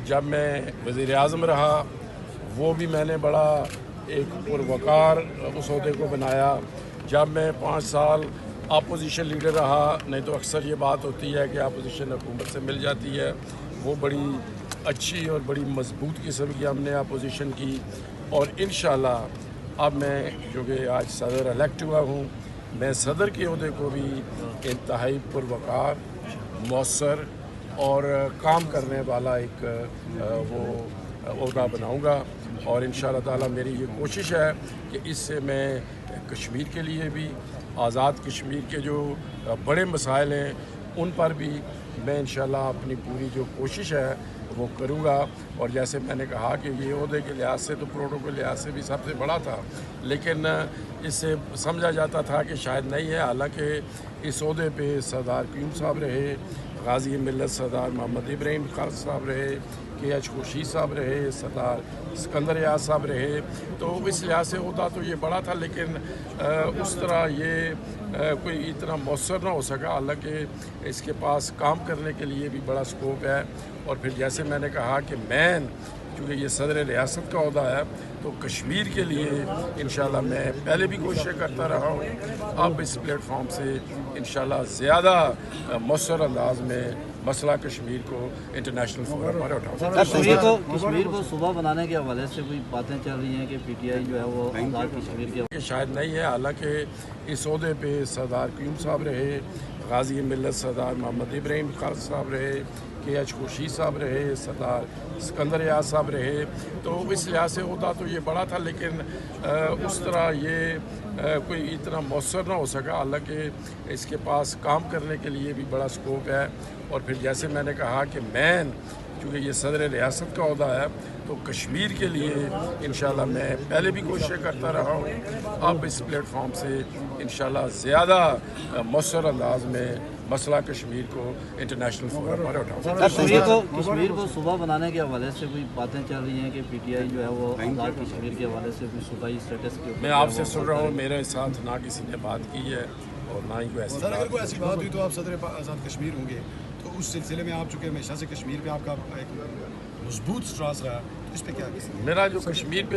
جب میں وزیر اعظم رہا وہ بھی میں نے بڑا ایک پروقار اس عہدے کو بنایا. جب میں 5 سال اپوزیشن لیڈر رہا، نہیں تو اکثر یہ بات ہوتی ہے کہ اپوزیشن حکومت سے مل جاتی ہے، وہ بڑی اچھی اور بڑی مضبوط قسم کی ہم نے اپوزیشن کی. اور انشاءاللہ اب میں جو کہ آج صدر الیکٹ ہوا ہوں، میں صدر کے عہدے کو بھی انتہائی پروقار، مؤثر اور کام کرنے والا ایک وہ عہدہ بناؤں گا. اور انشاءاللہ تعالی میری یہ کوشش ہے کہ اس سے میں کشمیر کے لیے بھی، آزاد کشمیر کے جو بڑے مسائل ہیں ان پر بھی میں انشاءاللہ اپنی پوری جو کوشش ہے وہ کروں گا. اور جیسے میں نے کہا کہ یہ عہدے کے لحاظ سے تو پروٹوکول کے لحاظ سے بھی سب سے بڑا تھا، لیکن اس سے سمجھا جاتا تھا کہ شاید نہیں ہے. حالانکہ اس عہدے پہ سردار قیوم صاحب رہے، غازی ملت سردار محمد ابراہیم خان صاحب رہے، KH خورشید صاحب رہے، سردار سکندر یار صاحب رہے. تو اس لحاظ سے عہدہ تو یہ بڑا تھا، لیکن اس طرح یہ کوئی اتنا مؤثر نہ ہو سکا. حالانکہ اس کے پاس کام کرنے کے لیے بھی بڑا سکوپ ہے. اور پھر جیسے میں نے کہا کہ چونکہ یہ صدر ریاست کا عہدہ ہے تو کشمیر کے لیے انشاءاللہ میں پہلے بھی کوششیں کرتا رہا ہوں. اب اس پلیٹ فارم سے انشاءاللہ زیادہ مؤثر انداز میں مسئلہ کشمیر کو انٹرنیشنل فورم پر اٹھاؤں. کشمیر کو صوبہ بنانے کے حوالے سے کوئی باتیں چل رہی ہیں کہ PTI جو ہے وہ آزاد کشمیر کے شاید نہیں ہے. حالانکہ اس عہدے پہ سردار قیوم صاحب رہے، غازی ملت سردار محمد ابراہیم خان صاحب رہے، KH خورشید صاحب رہے، سردار سکندر یار صاحب رہے. تو اس لحاظ سے عہدہ تو یہ بڑا تھا، لیکن اس طرح یہ کوئی اتنا مؤثر نہ ہو سکا. حالانکہ اس کے پاس کام کرنے کے لیے بھی بڑا سکوپ ہے. اور پھر جیسے میں نے کہا کہ چونکہ یہ صدر ریاست کا عہدہ ہے تو کشمیر کے لیے انشاءاللہ میں پہلے بھی کوششیں کرتا رہا ہوں. اب اس پلیٹ فارم سے انشاءاللہ زیادہ مؤثر انداز میں مسئلہ کشمیر کو انٹرنیشنل فورم پر اٹھاؤں. کشمیر کو صوبہ بنانے کے حوالے سے کوئی باتیں چل رہی ہیں کہ PTI جو ہے وہ آزاد کشمیر کے حوالے سے کوئی صوبائی اسٹیٹس کے میں آپ سے سن رہا ہوں. میرے ساتھ نہ کسی نے بات کی ہے اور نہ ہی کوئی ایسی بات. اگر کوئی ایسی بات ہوئی تو آپ صدر آزاد کشمیر ہوں گے، تو اس سلسلے میں آپ چونکہ ہمیشہ سے کشمیر پہ آپ کا ایک مضبوط سٹراس رہا، تو اس پہ کیا؟ میرا جو کشمیر پہ